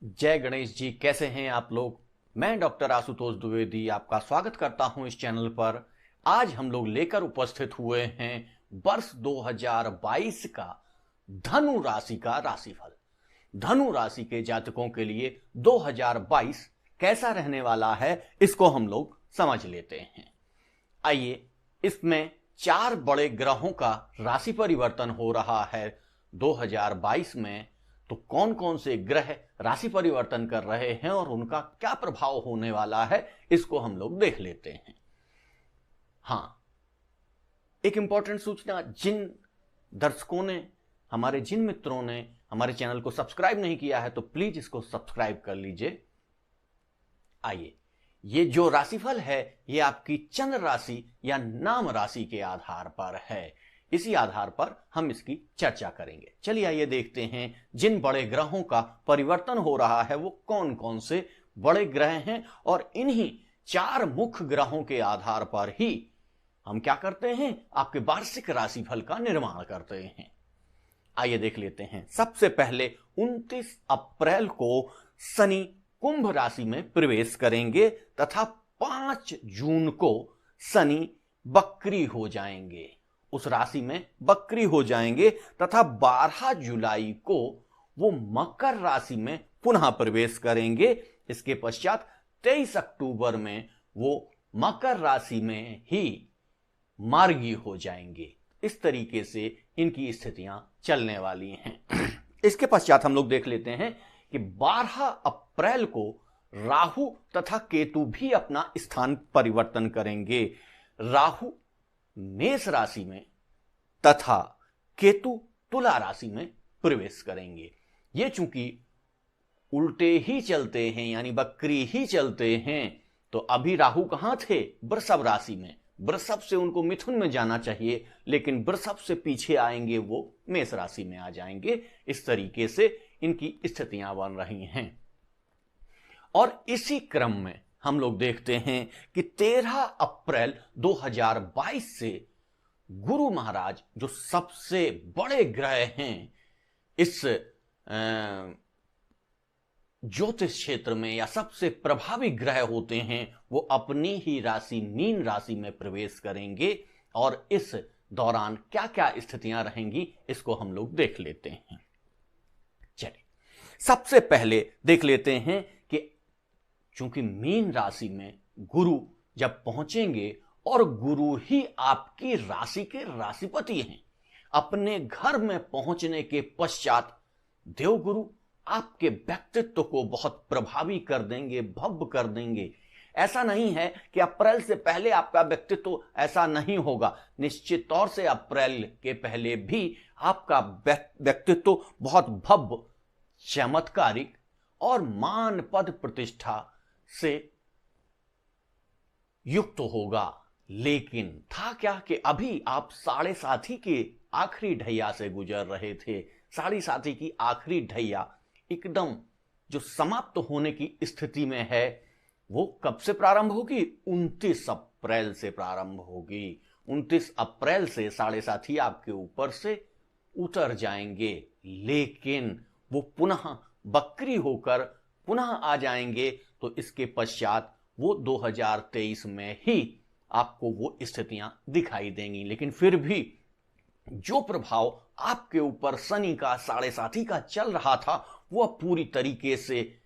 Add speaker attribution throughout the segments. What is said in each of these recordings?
Speaker 1: जय गणेश जी। कैसे हैं आप लोग। मैं डॉक्टर आशुतोष द्विवेदी आपका स्वागत करता हूं इस चैनल पर। आज हम लोग लेकर उपस्थित हुए हैं वर्ष 2022 का धनु राशि का राशिफल। धनु राशि के जातकों के लिए 2022 कैसा रहने वाला है इसको हम लोग समझ लेते हैं। आइए, इसमें 4 बड़े ग्रहों का राशि परिवर्तन हो रहा है 2022 में। तो कौन कौन से ग्रह राशि परिवर्तन कर रहे हैं और उनका क्या प्रभाव होने वाला है इसको हम लोग देख लेते हैं। हाँ, एक इंपॉर्टेंट सूचना, जिन दर्शकों ने, जिन मित्रों ने हमारे चैनल को सब्सक्राइब नहीं किया है तो प्लीज इसको सब्सक्राइब कर लीजिए। आइए, ये जो राशिफल है ये आपकी चंद्र राशि या नाम राशि के आधार पर है। इसी आधार पर हम इसकी चर्चा करेंगे। चलिए आइए देखते हैं जिन बड़े ग्रहों का परिवर्तन हो रहा है वो कौन कौन से बड़े ग्रह हैं, और इन्हीं 4 मुख्य ग्रहों के आधार पर ही हम क्या करते हैं, आपके वार्षिक राशिफल का निर्माण करते हैं। आइए देख लेते हैं। सबसे पहले 29 अप्रैल को शनि कुंभ राशि में प्रवेश करेंगे तथा 5 जून को शनि बकरी हो जाएंगे, उस राशि में बकरी हो जाएंगे तथा 12 जुलाई को वो मकर राशि में पुनः प्रवेश करेंगे। इसके पश्चात 23 अक्टूबर में वो मकर राशि में ही मार्गी हो जाएंगे। इस तरीके से इनकी स्थितियां चलने वाली हैं। इसके पश्चात हम लोग देख लेते हैं कि 12 अप्रैल को राहु तथा केतु भी अपना स्थान परिवर्तन करेंगे। राहु मेष राशि में तथा केतु तुला राशि में प्रवेश करेंगे। ये चूंकि उल्टे ही चलते हैं यानी बकरी ही चलते हैं, तो अभी राहु कहां थे, वृषभ राशि में। वृषभ से उनको मिथुन में जाना चाहिए, लेकिन वृषभ से पीछे आएंगे वो मेष राशि में आ जाएंगे। इस तरीके से इनकी स्थितियां बन रही हैं। और इसी क्रम में हम लोग देखते हैं कि 13 अप्रैल 2022 से गुरु महाराज, जो सबसे बड़े ग्रह हैं इस ज्योतिष क्षेत्र में या सबसे प्रभावी ग्रह होते हैं, वो अपनी ही राशि मीन राशि में प्रवेश करेंगे। और इस दौरान क्या क्या स्थितियां रहेंगी इसको हम लोग देख लेते हैं। चलिए, सबसे पहले देख लेते हैं कि चूंकि मीन राशि में गुरु जब पहुंचेंगे और गुरु ही आपकी राशि के राशिपति हैं, अपने घर में पहुंचने के पश्चात देवगुरु आपके व्यक्तित्व को बहुत प्रभावी कर देंगे, भव्य कर देंगे। ऐसा नहीं है कि अप्रैल से पहले आपका व्यक्तित्व ऐसा नहीं होगा। निश्चित तौर से अप्रैल के पहले भी आपका व्यक्तित्व बहुत भव्य, चमत्कारिक और मान पद प्रतिष्ठा से युक्त होगा। लेकिन था क्या कि अभी आप 7.5 के आखिरी ढैया से गुजर रहे थे। 7.5 की आखिरी ढैया एकदम जो समाप्त होने की स्थिति में है, वो कब से प्रारंभ होगी, 29 अप्रैल से प्रारंभ होगी। 29 अप्रैल से 7.5 आपके ऊपर से उतर जाएंगे, लेकिन वो पुनः बकरी होकर पुनः आ जाएंगे। तो इसके पश्चात वो 2023 में ही आपको वो स्थितियां दिखाई देंगी। लेकिन फिर भी जो प्रभाव आपके ऊपर शनि का 7.5 का चल रहा था, वो पूरी तरीके से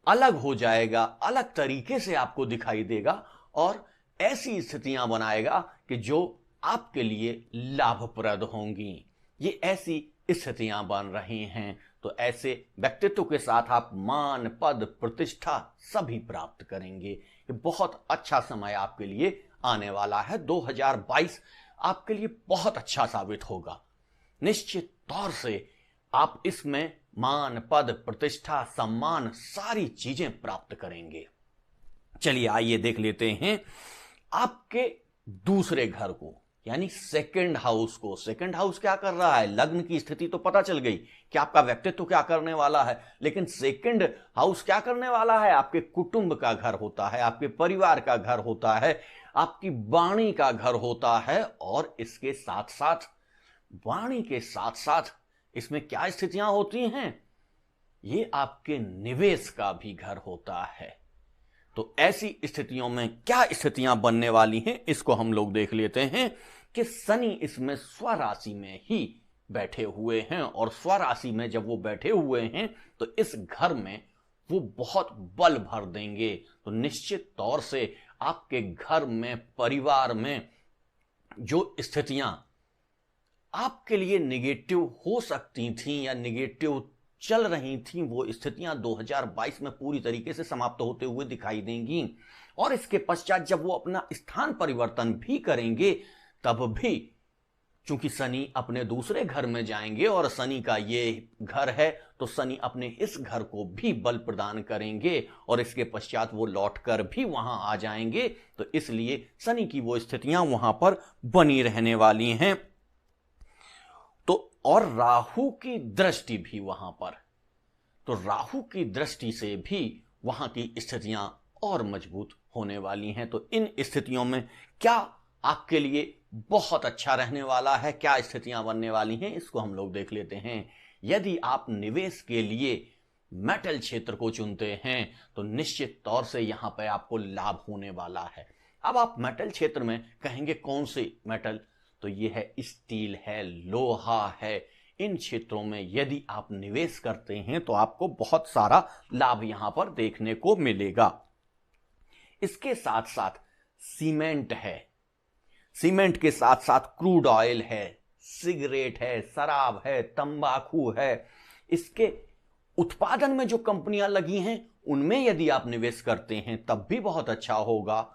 Speaker 1: अलग हो जाएगा, अलग तरीके से आपको दिखाई देगा और ऐसी स्थितियां बनाएगा कि जो आपके लिए लाभप्रद होंगी। ये ऐसी स्थितियां बन रही हैं। तो ऐसे व्यक्तित्व के साथ आप मान पद प्रतिष्ठा सभी प्राप्त करेंगे। ये बहुत अच्छा समय आपके लिए आने वाला है। 2022 आपके लिए बहुत अच्छा साबित होगा। निश्चित तौर से आप इसमें मान पद प्रतिष्ठा सम्मान सारी चीजें प्राप्त करेंगे। चलिए आइए देख लेते हैं आपके दूसरे घर को, यानी सेकंड हाउस को। सेकंड हाउस क्या कर रहा है, लग्न की स्थिति तो पता चल गई कि आपका व्यक्तित्व क्या करने वाला है, लेकिन सेकंड हाउस क्या करने वाला है, आपके कुटुंब का घर होता है, आपके परिवार का घर होता है, आपकी वाणी का घर होता है। और इसके साथ साथ वाणी के साथ साथ इसमें क्या स्थितियां होती हैं, ये आपके निवेश का भी घर होता है। तो ऐसी स्थितियों में क्या स्थितियां बनने वाली हैं, इसको हम लोग देख लेते हैं कि शनि इसमें स्वराशि में ही बैठे हुए हैं, और स्वराशि में जब वो बैठे हुए हैं तो इस घर में वो बहुत बल भर देंगे। तो निश्चित तौर से आपके घर में, परिवार में जो स्थितियां आपके लिए निगेटिव हो सकती थीं या निगेटिव चल रही थीं, वो स्थितियां 2022 में पूरी तरीके से समाप्त होते हुए दिखाई देंगी। और इसके पश्चात जब वो अपना स्थान परिवर्तन भी करेंगे, तब भी चूंकि शनि अपने दूसरे घर में जाएंगे और शनि का ये घर है, तो शनि अपने इस घर को भी बल प्रदान करेंगे और इसके पश्चात वो लौटकर भी वहां आ जाएंगे। तो इसलिए शनि की वो स्थितियां वहां पर बनी रहने वाली हैं। तो और राहु की दृष्टि भी वहां पर, तो राहु की दृष्टि से भी वहां की स्थितियां और मजबूत होने वाली हैं। तो इन स्थितियों में क्या आपके लिए बहुत अच्छा रहने वाला है, क्या स्थितियां बनने वाली हैं, इसको हम लोग देख लेते हैं। यदि आप निवेश के लिए मेटल क्षेत्र को चुनते हैं तो निश्चित तौर से यहां पर आपको लाभ होने वाला है। अब आप मेटल क्षेत्र में कहेंगे कौन से मेटल, तो ये है स्टील है, लोहा है। इन क्षेत्रों में यदि आप निवेश करते हैं तो आपको बहुत सारा लाभ यहां पर देखने को मिलेगा। इसके साथ साथ सीमेंट है, सीमेंट के साथ साथ क्रूड ऑयल है, सिगरेट है, शराब है, तंबाकू है। इसके उत्पादन में जो कंपनियां लगी हैं उनमें यदि आप निवेश करते हैं तब भी बहुत अच्छा होगा।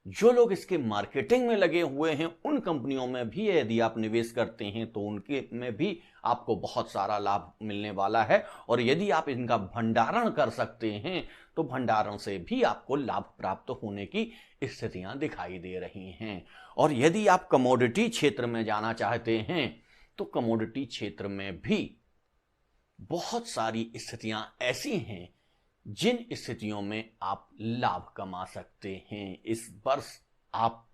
Speaker 1: जो लोग इसके मार्केटिंग में लगे हुए हैं उन कंपनियों में भी यदि आप निवेश करते हैं तो उनके में भी आपको बहुत सारा लाभ मिलने वाला है। और यदि आप इनका भंडारण कर सकते हैं तो भंडारण से भी आपको लाभ प्राप्त होने की स्थितियां दिखाई दे रही हैं। और यदि आप कमोडिटी क्षेत्र में जाना चाहते हैं तो कमोडिटी क्षेत्र में भी बहुत सारी स्थितियां ऐसी हैं जिन स्थितियों में आप लाभ कमा सकते हैं। इस वर्ष आप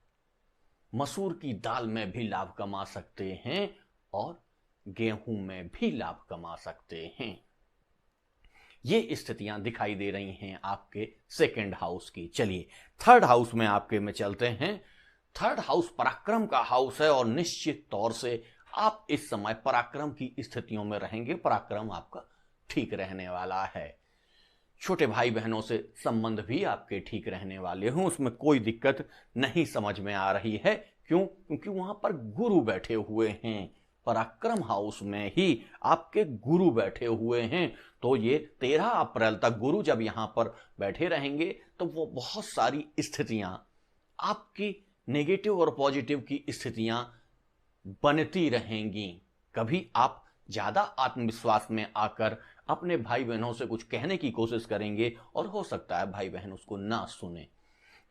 Speaker 1: मसूर की दाल में भी लाभ कमा सकते हैं और गेहूं में भी लाभ कमा सकते हैं। ये स्थितियां दिखाई दे रही हैं आपके सेकंड हाउस की। चलिए थर्ड हाउस में आपके में चलते हैं। थर्ड हाउस पराक्रम का हाउस है और निश्चित तौर से आप इस समय पराक्रम की स्थितियों में रहेंगे। पराक्रम आपका ठीक रहने वाला है। छोटे भाई बहनों से संबंध भी आपके ठीक रहने वाले हों, उसमें कोई दिक्कत नहीं समझ में आ रही है। क्यों? क्योंकि वहां पर गुरु बैठे हुए हैं। पराक्रम हाउस में ही आपके गुरु बैठे हुए हैं। तो ये 13 अप्रैल तक गुरु जब यहां पर बैठे रहेंगे तो वो बहुत सारी स्थितियां आपकी नेगेटिव और पॉजिटिव की स्थितियां बनती रहेंगी। कभी आप ज्यादा आत्मविश्वास में आकर अपने भाई बहनों से कुछ कहने की कोशिश करेंगे और हो सकता है भाई बहन उसको ना सुने।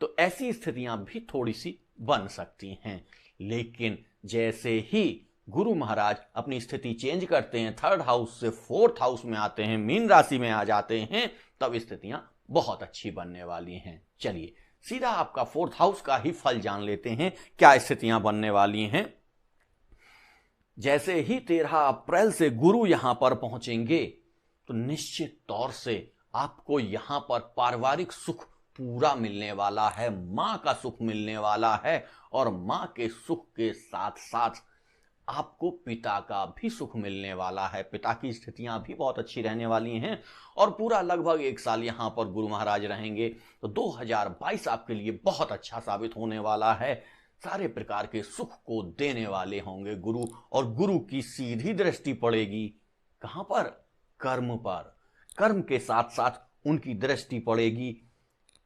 Speaker 1: तो ऐसी स्थितियां भी थोड़ी सी बन सकती हैं। लेकिन जैसे ही गुरु महाराज अपनी स्थिति चेंज करते हैं, थर्ड हाउस से फोर्थ हाउस में आते हैं, मीन राशि में आ जाते हैं, तब स्थितियां बहुत अच्छी बनने वाली हैं। चलिए सीधा आपका फोर्थ हाउस का ही फल जान लेते हैं, क्या स्थितियां बनने वाली हैं। जैसे ही 13 अप्रैल से गुरु यहां पर पहुंचेंगे तो निश्चित तौर से आपको यहां पर पारिवारिक सुख पूरा मिलने वाला है, मां का सुख मिलने वाला है और मां के सुख के साथ साथ आपको पिता का भी सुख मिलने वाला है। पिता की स्थितियां भी बहुत अच्छी रहने वाली हैं और पूरा लगभग 1 साल यहां पर गुरु महाराज रहेंगे। तो 2022 आपके लिए बहुत अच्छा साबित होने वाला है। सारे प्रकार के सुख को देने वाले होंगे गुरु, और गुरु की सीधी दृष्टि पड़ेगी कहां पर? कर्म पर। कर्म के साथ साथ उनकी दृष्टि पड़ेगी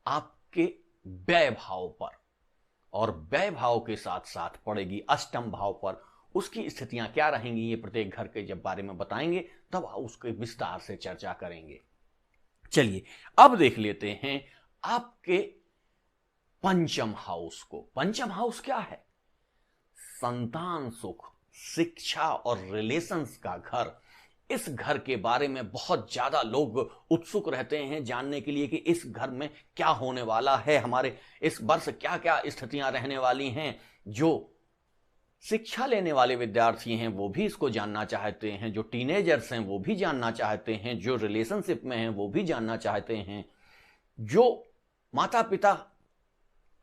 Speaker 1: आपके व्यय भाव पर, और व्यय भाव के साथ साथ पड़ेगी अष्टम भाव पर। उसकी स्थितियां क्या रहेंगी ये प्रत्येक घर के जब बारे में बताएंगे तब उसके विस्तार से चर्चा करेंगे। चलिए अब देख लेते हैं आपके पंचम हाउस को। पंचम हाउस क्या है? संतान सुख, शिक्षा और रिलेशंस का घर। इस घर के बारे में बहुत ज्यादा लोग उत्सुक रहते हैं जानने के लिए कि इस घर में क्या होने वाला है, हमारे इस वर्ष क्या क्या स्थितियां रहने वाली हैं जो शिक्षा लेने वाले विद्यार्थी हैं वो भी इसको जानना चाहते हैं, जो टीनेजर्स हैं वो भी जानना चाहते हैं, जो रिलेशनशिप में हैं वो भी जानना चाहते हैं, जो माता पिता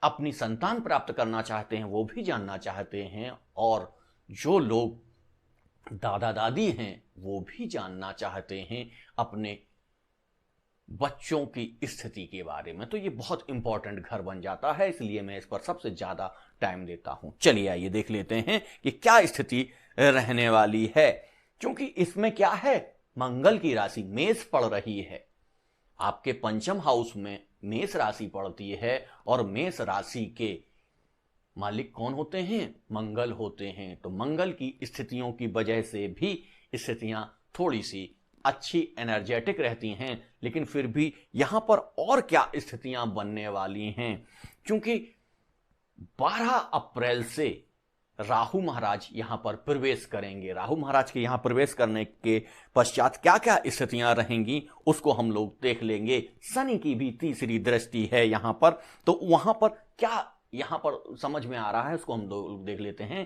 Speaker 1: अपनी संतान प्राप्त करना चाहते हैं वो भी जानना चाहते हैं, और जो लोग दादा दादी हैं वो भी जानना चाहते हैं अपने बच्चों की स्थिति के बारे में। तो ये बहुत इंपॉर्टेंट घर बन जाता है, इसलिए मैं इस पर सबसे ज्यादा टाइम देता हूं। चलिए आइए देख लेते हैं कि क्या स्थिति रहने वाली है, क्योंकि इसमें क्या है, मंगल की राशि मेष पड़ रही है, आपके पंचम हाउस में मेष राशि पड़ती है, और मेष राशि के मालिक कौन होते हैं, मंगल होते हैं। तो मंगल की स्थितियों की वजह से भी स्थितियां थोड़ी सी अच्छी एनर्जेटिक रहती हैं, लेकिन फिर भी यहां पर और क्या स्थितियां बनने वाली हैं, क्योंकि 12 अप्रैल से राहु महाराज यहां पर प्रवेश करेंगे। राहु महाराज के यहां प्रवेश करने के पश्चात क्या क्या स्थितियां रहेंगी उसको हम लोग देख लेंगे। शनि की भी तीसरी दृष्टि है यहां पर, तो वहां पर क्या यहां पर समझ में आ रहा है उसको हम लोग देख लेते हैं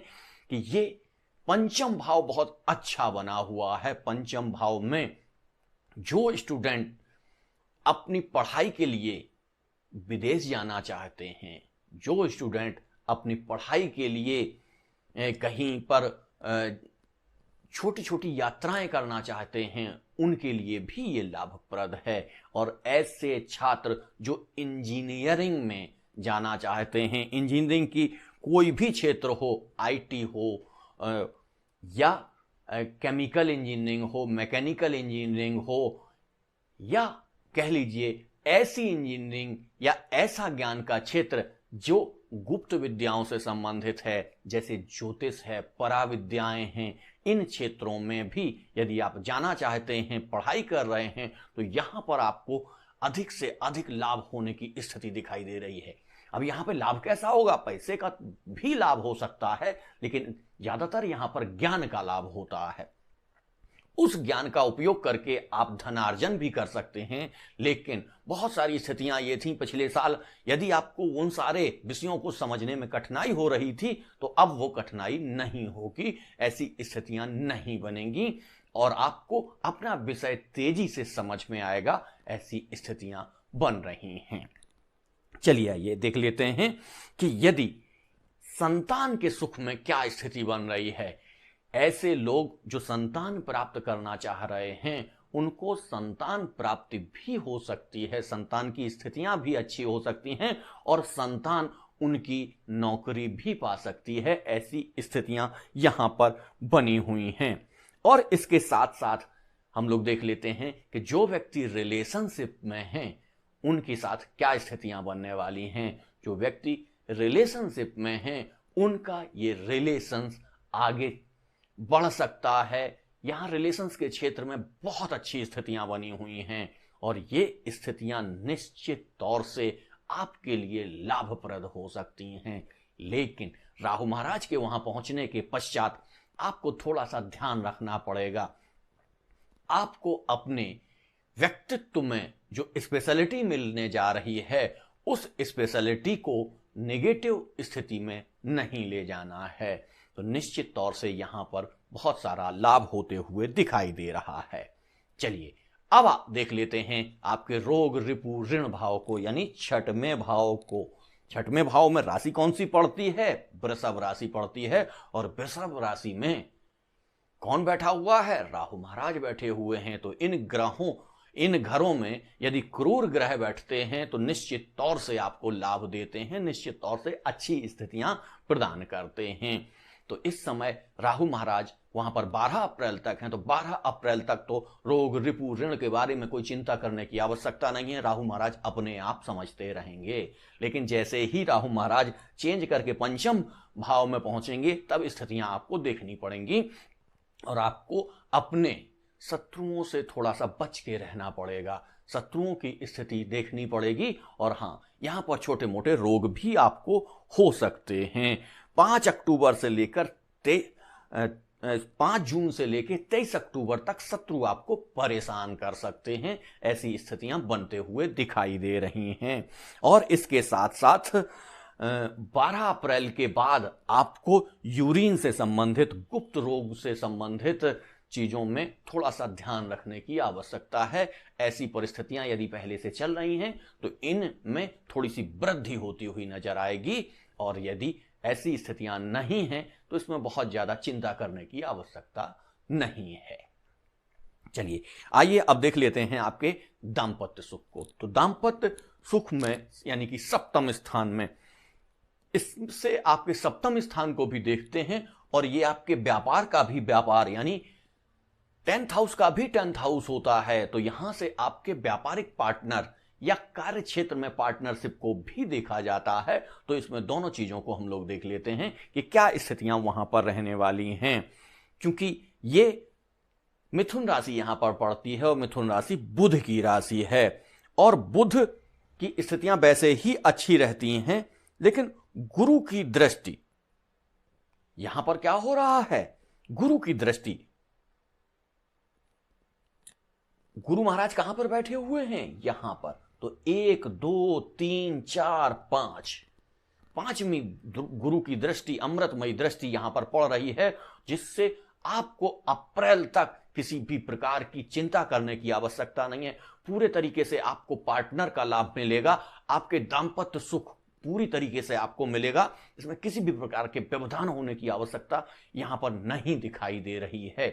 Speaker 1: कि ये पंचम भाव बहुत अच्छा बना हुआ है। पंचम भाव में जो स्टूडेंट अपनी पढ़ाई के लिए विदेश जाना चाहते हैं, जो स्टूडेंट अपनी पढ़ाई के लिए कहीं पर छोटी छोटी यात्राएं करना चाहते हैं, उनके लिए भी ये लाभप्रद है। और ऐसे छात्र जो इंजीनियरिंग में जाना चाहते हैं, इंजीनियरिंग की कोई भी क्षेत्र हो, आईटी हो या केमिकल इंजीनियरिंग हो, मैकेनिकल इंजीनियरिंग हो, या कह लीजिए ऐसी इंजीनियरिंग या ऐसा ज्ञान का क्षेत्र जो गुप्त विद्याओं से संबंधित है, जैसे ज्योतिष है, पराविद्याएं हैं, इन क्षेत्रों में भी यदि आप जाना चाहते हैं, पढ़ाई कर रहे हैं, तो यहां पर आपको अधिक से अधिक लाभ होने की स्थिति दिखाई दे रही है। अब यहां पे लाभ कैसा होगा, पैसे का भी लाभ हो सकता है, लेकिन ज्यादातर यहां पर ज्ञान का लाभ होता है। उस ज्ञान का उपयोग करके आप धनार्जन भी कर सकते हैं। लेकिन बहुत सारी स्थितियां ये थी पिछले साल, यदि आपको उन सारे विषयों को समझने में कठिनाई हो रही थी, तो अब वो कठिनाई नहीं होगी, ऐसी स्थितियां नहीं बनेंगी और आपको अपना विषय तेजी से समझ में आएगा, ऐसी स्थितियां बन रही हैं। चलिए ये देख लेते हैं कि यदि संतान के सुख में क्या स्थिति बन रही है। ऐसे लोग जो संतान प्राप्त करना चाह रहे हैं, उनको संतान प्राप्ति भी हो सकती है, संतान की स्थितियां भी अच्छी हो सकती हैं और संतान उनकी नौकरी भी पा सकती है। ऐसी स्थितियां यहां पर बनी हुई हैं। और इसके साथ साथ हम लोग देख लेते हैं कि जो व्यक्ति रिलेशनशिप में हैं, उनके साथ क्या स्थितियां बनने वाली हैं। जो व्यक्ति रिलेशनशिप में हैं, उनका ये रिलेशंस आगे बढ़ सकता है। यहां रिलेशंस के क्षेत्र में बहुत अच्छी स्थितियां बनी हुई हैं और ये स्थितियां निश्चित तौर से आपके लिए लाभप्रद हो सकती हैं। लेकिन राहु महाराज के वहां पहुंचने के पश्चात आपको थोड़ा सा ध्यान रखना पड़ेगा। आपको अपने व्यक्तित्व में जो स्पेशलिटी मिलने जा रही है, उस स्पेशलिटी को नेगेटिव स्थिति में नहीं ले जाना है। तो निश्चित तौर से यहां पर बहुत सारा लाभ होते हुए दिखाई दे रहा है। चलिए अब आप देख लेते हैं आपके रोग रिपु ऋण भाव को, यानी छठवें भाव को। छठवें भाव में राशि कौन सी पड़ती है? वृषभ राशि पड़ती है। और वृषभ राशि में कौन बैठा हुआ है? राहु महाराज बैठे हुए हैं। तो इन घरों में यदि क्रूर ग्रह बैठते हैं तो निश्चित तौर से आपको लाभ देते हैं, निश्चित तौर से अच्छी स्थितियां प्रदान करते हैं। तो इस समय राहु महाराज वहां पर 12 अप्रैल तक हैं। तो 12 अप्रैल तक तो रोग रिपु ऋण के बारे में कोई चिंता करने की आवश्यकता नहीं है, राहु महाराज अपने आप समझते रहेंगे। लेकिन जैसे ही राहु महाराज चेंज करके पंचम भाव में पहुंचेंगे, तब स्थितियां आपको देखनी पड़ेंगी और आपको अपने शत्रुओं से थोड़ा सा बच के रहना पड़ेगा। शत्रुओं की स्थिति देखनी पड़ेगी। और हाँ, यहां पर छोटे मोटे रोग भी आपको हो सकते हैं। 5 अक्टूबर से लेकर 5 जून से लेकर 23 अक्टूबर तक शत्रु आपको परेशान कर सकते हैं। ऐसी स्थितियां बनते हुए दिखाई दे रही हैं। और इसके साथ साथ 12 अप्रैल के बाद आपको यूरिन से संबंधित, गुप्त रोग से संबंधित चीजों में थोड़ा सा ध्यान रखने की आवश्यकता है। ऐसी परिस्थितियां यदि पहले से चल रही हैं तो इनमें थोड़ी सी वृद्धि होती हुई नजर आएगी, और यदि ऐसी स्थितियां नहीं हैं तो इसमें बहुत ज्यादा चिंता करने की आवश्यकता नहीं है। चलिए आइए अब देख लेते हैं आपके दाम्पत्य सुख को। तो दाम्पत्य सुख में यानी कि सप्तम स्थान में, इससे आपके सप्तम स्थान को भी देखते हैं, और ये आपके व्यापार का भी व्यापार यानी 10th हाउस का भी 10th हाउस होता है। तो यहां से आपके व्यापारिक पार्टनर या कार्य क्षेत्र में पार्टनरशिप को भी देखा जाता है। तो इसमें दोनों चीजों को हम लोग देख लेते हैं कि क्या स्थितियां वहां पर रहने वाली हैं, क्योंकि ये मिथुन राशि यहां पर पड़ती है और मिथुन राशि बुध की राशि है, और बुध की स्थितियां वैसे ही अच्छी रहती हैं, लेकिन गुरु की दृष्टि यहां पर क्या हो रहा है, गुरु की दृष्टि, गुरु महाराज कहां पर बैठे हुए हैं, यहां पर। तो 1 2 3 4 5, पांचवी गुरु की दृष्टि, अमृतमयी दृष्टि यहां पर पड़ रही है, जिससे आपको अप्रैल तक किसी भी प्रकार की चिंता करने की आवश्यकता नहीं है। पूरे तरीके से आपको पार्टनर का लाभ मिलेगा, आपके दाम्पत्य सुख पूरी तरीके से आपको मिलेगा। इसमें किसी भी प्रकार के व्यवधान होने की आवश्यकता यहां पर नहीं दिखाई दे रही है।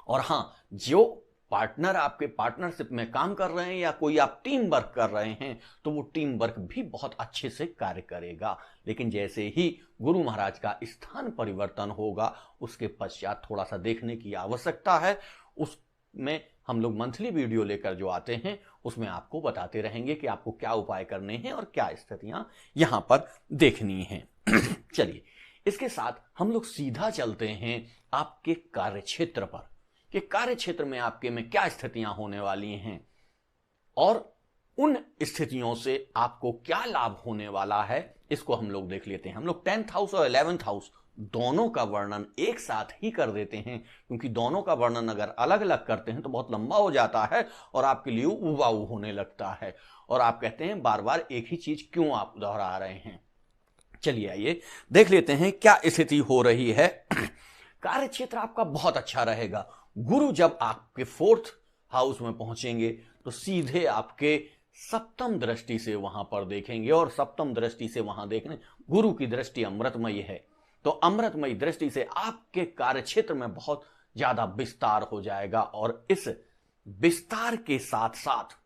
Speaker 1: और हां, जो पार्टनर आपके पार्टनरशिप में काम कर रहे हैं या कोई आप टीम वर्क कर रहे हैं, तो वो टीम वर्क भी बहुत अच्छे से कार्य करेगा। लेकिन जैसे ही गुरु महाराज का स्थान परिवर्तन होगा, उसके पश्चात थोड़ा सा देखने की आवश्यकता है। उसमें हम लोग मंथली वीडियो लेकर जो आते हैं, उसमें आपको बताते रहेंगे कि आपको क्या उपाय करने हैं और क्या स्थितियां यहां पर देखनी हैं। चलिए, इसके साथ हम लोग सीधा चलते हैं आपके कार्य क्षेत्र पर, कि कार्य क्षेत्र में आपके में क्या स्थितियां होने वाली हैं और उन स्थितियों से आपको क्या लाभ होने वाला है, इसको हम लोग देख लेते हैं। हम लोग 10th हाउस और 11th हाउस दोनों का वर्णन एक साथ ही कर देते हैं, क्योंकि दोनों का वर्णन अगर अलग अलग करते हैं तो बहुत लंबा हो जाता है और आपके लिए उबाऊ होने लगता है, और आप कहते हैं बार बार एक ही चीज क्यों आप दोहरा रहे हैं। चलिए आइए देख लेते हैं क्या स्थिति हो रही है। कार्य क्षेत्र आपका बहुत अच्छा रहेगा। गुरु जब आपके 4th हाउस में पहुंचेंगे तो सीधे आपके सप्तम दृष्टि से वहां पर देखेंगे, और सप्तम दृष्टि से वहां देखने, गुरु की दृष्टि अमृतमयी है, तो अमृतमयी दृष्टि से आपके कार्य क्षेत्र में बहुत ज्यादा विस्तार हो जाएगा, और इस विस्तार के साथ साथ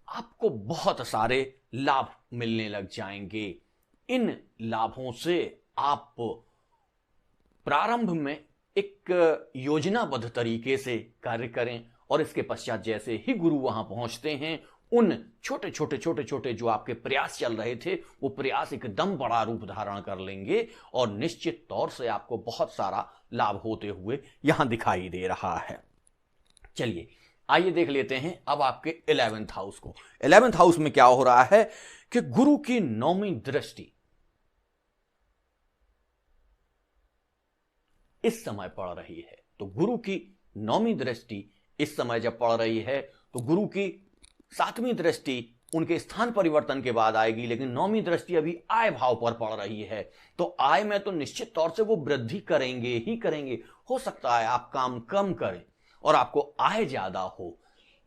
Speaker 1: आपको बहुत सारे लाभ मिलने लग जाएंगे। इन लाभों से आप प्रारंभ में एक योजनाबद्ध तरीके से कार्य करें, और इसके पश्चात जैसे ही गुरु वहां पहुंचते हैं, उन छोटे छोटे जो आपके प्रयास चल रहे थे, वो प्रयास एकदम बड़ा रूप धारण कर लेंगे, और निश्चित तौर से आपको बहुत सारा लाभ होते हुए यहां दिखाई दे रहा है। चलिए आइए देख लेते हैं अब आपके 11th हाउस को। 11th हाउस में क्या हो रहा है कि गुरु की 9वीं दृष्टि इस समय पड़ रही है। तो गुरु की 9वीं दृष्टि इस समय जब पड़ रही है, तो गुरु की 7वीं दृष्टि उनके स्थान परिवर्तन के बाद आएगी, लेकिन 9वीं दृष्टि अभी आय भाव पर पड़ रही है। तो आय में तो निश्चित तौर से वो वृद्धि करेंगे ही करेंगे। हो सकता है आप काम कम करें और आपको आय ज्यादा हो,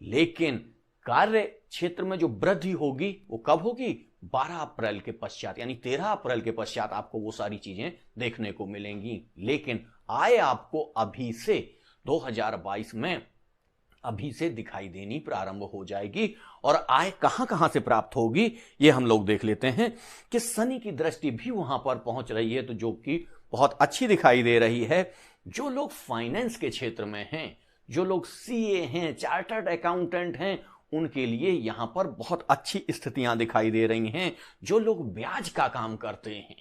Speaker 1: लेकिन कार्य क्षेत्र में जो वृद्धि होगी वो कब होगी, 12 अप्रैल के पश्चात, यानी 13 अप्रैल के पश्चात आपको वो सारी चीजें देखने को मिलेंगी। लेकिन आय आपको अभी से 2022 में अभी से दिखाई देनी प्रारंभ हो जाएगी। और आय कहां कहां से प्राप्त होगी ये हम लोग देख लेते हैं कि शनि की दृष्टि भी वहां पर पहुंच रही है, तो जो कि बहुत अच्छी दिखाई दे रही है। जो लोग फाइनेंस के क्षेत्र में हैं, जो लोग सीए हैं, चार्टर्ड अकाउंटेंट हैं, उनके लिए यहां पर बहुत अच्छी स्थितियां दिखाई दे रही हैं। जो लोग ब्याज का काम करते हैं,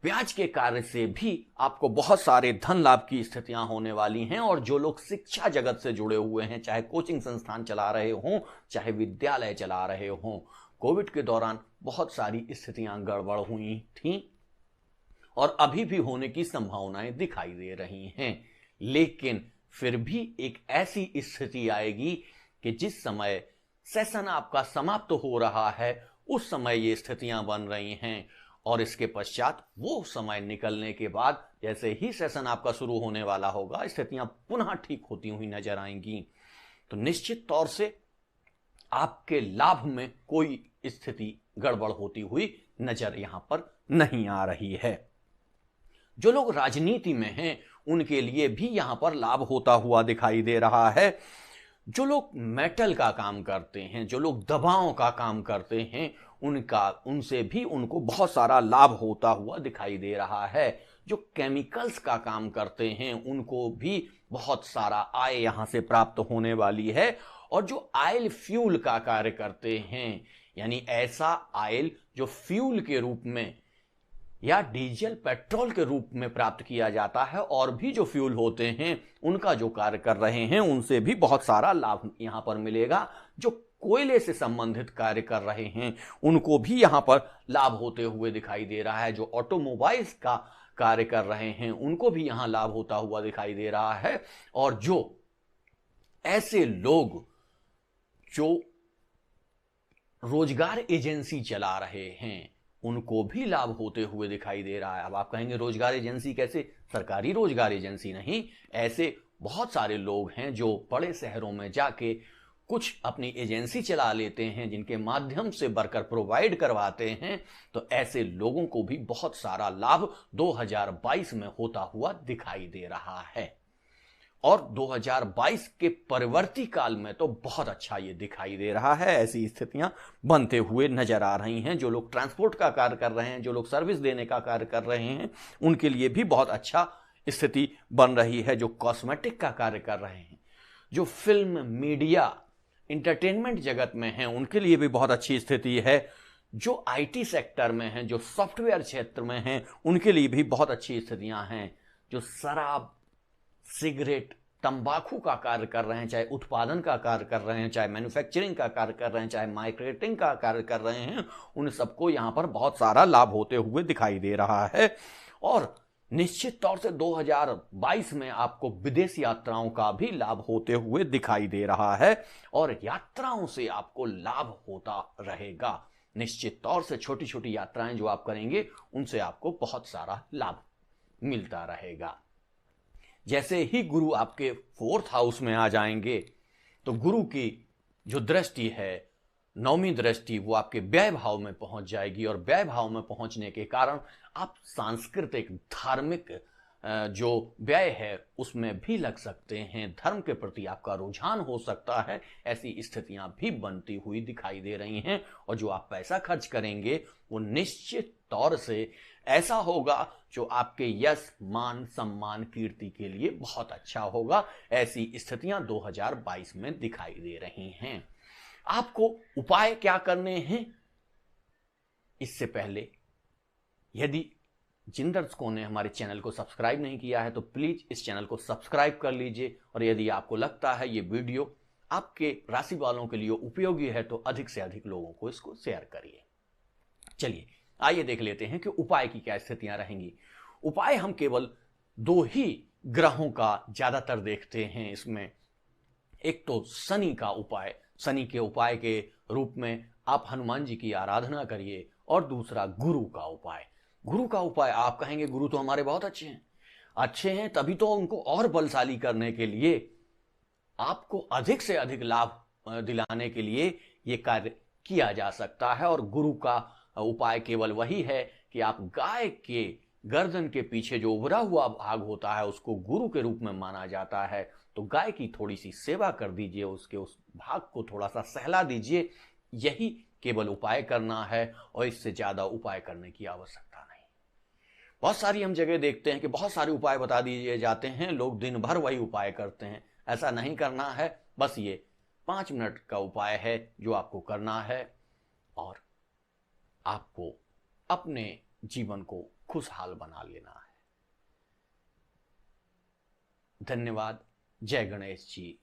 Speaker 1: ब्याज के कार्य से भी आपको बहुत सारे धन लाभ की स्थितियां होने वाली हैं। और जो लोग शिक्षा जगत से जुड़े हुए हैं, चाहे कोचिंग संस्थान चला रहे हों, चाहे विद्यालय चला रहे हों, कोविड के दौरान बहुत सारी स्थितियां गड़बड़ हुई थीं और अभी भी होने की संभावनाएं दिखाई दे रही हैं। लेकिन फिर भी एक ऐसी स्थिति आएगी कि जिस समय सेशन आपका समाप्त हो रहा है, उस समय ये स्थितियां बन रही हैं, और इसके पश्चात वो समय निकलने के बाद जैसे ही सेशन आपका शुरू होने वाला होगा, स्थितियां पुनः ठीक होती हुई नजर आएंगी। तो निश्चित तौर से आपके लाभ में कोई स्थिति गड़बड़ होती हुई नजर यहां पर नहीं आ रही है। जो लोग राजनीति में हैं उनके लिए भी यहां पर लाभ होता हुआ दिखाई दे रहा है। जो लोग मेटल का काम करते हैं, जो लोग दवाओं का काम करते हैं, उनसे भी उनको बहुत सारा लाभ होता हुआ दिखाई दे रहा है। जो केमिकल्स का काम करते हैं उनको भी बहुत सारा आय यहां से प्राप्त होने वाली है। और जो ऑयल फ्यूल का कार्य करते हैं, यानी ऐसा ऑयल जो फ्यूल के रूप में या डीजल पेट्रोल के रूप में प्राप्त किया जाता है, और भी जो फ्यूल होते हैं उनका जो कार्य कर रहे हैं उनसे भी बहुत सारा लाभ यहां पर मिलेगा। जो कोयले से संबंधित कार्य कर रहे हैं उनको भी यहां पर लाभ होते हुए दिखाई दे रहा है। जो ऑटोमोबाइल्स का कार्य कर रहे हैं उनको भी यहां लाभ होता हुआ दिखाई दे रहा है। और जो ऐसे लोग जो रोजगार एजेंसी चला रहे हैं उनको भी लाभ होते हुए दिखाई दे रहा है। अब आप कहेंगे रोजगार एजेंसी कैसे? सरकारी रोजगार एजेंसी नहीं, ऐसे बहुत सारे लोग हैं जो बड़े शहरों में जाके कुछ अपनी एजेंसी चला लेते हैं जिनके माध्यम से वर्कर प्रोवाइड करवाते हैं। तो ऐसे लोगों को भी बहुत सारा लाभ 2022 में होता हुआ दिखाई दे रहा है। और 2022 के परिवर्ती काल में तो बहुत अच्छा ये दिखाई दे रहा है। ऐसी स्थितियां बनते हुए नजर आ रही हैं। जो लोग ट्रांसपोर्ट का कार्य कर रहे हैं, जो लोग सर्विस देने का कार्य कर रहे हैं, उनके लिए भी बहुत अच्छा स्थिति बन रही है। जो कॉस्मेटिक का कार्य कर रहे हैं, जो फिल्म, मीडिया, इंटरटेनमेंट जगत में हैं, उनके लिए भी बहुत अच्छी स्थिति है। जो आईटी सेक्टर में हैं, जो सॉफ्टवेयर क्षेत्र में हैं, उनके लिए भी बहुत अच्छी स्थितियां हैं। जो शराब, सिगरेट, तंबाकू का कार्य कर रहे हैं, चाहे उत्पादन का कार्य कर रहे हैं, चाहे मैन्युफैक्चरिंग का कार्य कर रहे हैं, चाहे मार्केटिंग का कार्य कर रहे हैं, उन सबको यहां पर बहुत सारा लाभ होते हुए दिखाई दे रहा है। और निश्चित तौर से 2022 में आपको विदेश यात्राओं का भी लाभ होते हुए दिखाई दे रहा है, और यात्राओं से आपको लाभ होता रहेगा। निश्चित तौर से छोटी छोटी यात्राएं जो आप करेंगे उनसे आपको बहुत सारा लाभ मिलता रहेगा। जैसे ही गुरु आपके 4th हाउस में आ जाएंगे तो गुरु की जो दृष्टि है, 9वीं दृष्टि, वो आपके व्यय भाव में पहुंच जाएगी। और व्यय भाव में पहुंचने के कारण आप सांस्कृतिक, धार्मिक जो व्यय है उसमें भी लग सकते हैं। धर्म के प्रति आपका रुझान हो सकता है। ऐसी स्थितियां भी बनती हुई दिखाई दे रही हैं। और जो आप पैसा खर्च करेंगे वो निश्चित तौर से ऐसा होगा जो आपके यश, मान, सम्मान, कीर्ति के लिए बहुत अच्छा होगा। ऐसी स्थितियां 2022 में दिखाई दे रही हैं। आपको उपाय क्या करने हैं? इससे पहले यदि जिन दर्शकों ने हमारे चैनल को सब्सक्राइब नहीं किया है तो प्लीज इस चैनल को सब्सक्राइब कर लीजिए। और यदि आपको लगता है ये वीडियो आपके राशि वालों के लिए उपयोगी है तो अधिक से अधिक लोगों को इसको शेयर करिए। चलिए आइए देख लेते हैं कि उपाय की क्या स्थितियां रहेंगी। उपाय हम केवल 2 ही ग्रहों का ज्यादातर देखते हैं इसमें। एक तो शनि का उपाय, शनि के उपाय के रूप में आप हनुमान जी की आराधना करिए। और दूसरा गुरु का उपाय। गुरु का उपाय आप कहेंगे गुरु तो हमारे बहुत अच्छे हैं, तभी तो उनको और बलशाली करने के लिए, आपको अधिक से अधिक लाभ दिलाने के लिए ये कार्य किया जा सकता है। और गुरु का उपाय केवल वही है कि आप गाय के गर्दन के पीछे जो उभरा हुआ भाग होता है उसको गुरु के रूप में माना जाता है। तो गाय की थोड़ी सी सेवा कर दीजिए, उसके उस भाग को थोड़ा सा सहला दीजिए। यही केवल उपाय करना है और इससे ज्यादा उपाय करने की आवश्यकता नहीं। बहुत सारी हम जगह देखते हैं कि बहुत सारे उपाय बता दिए जाते हैं, लोग दिन भर वही उपाय करते हैं। ऐसा नहीं करना है। बस ये 5 मिनट का उपाय है जो आपको करना है और आपको अपने जीवन को खुशहाल बना लेना है। धन्यवाद। जय गणेश जी।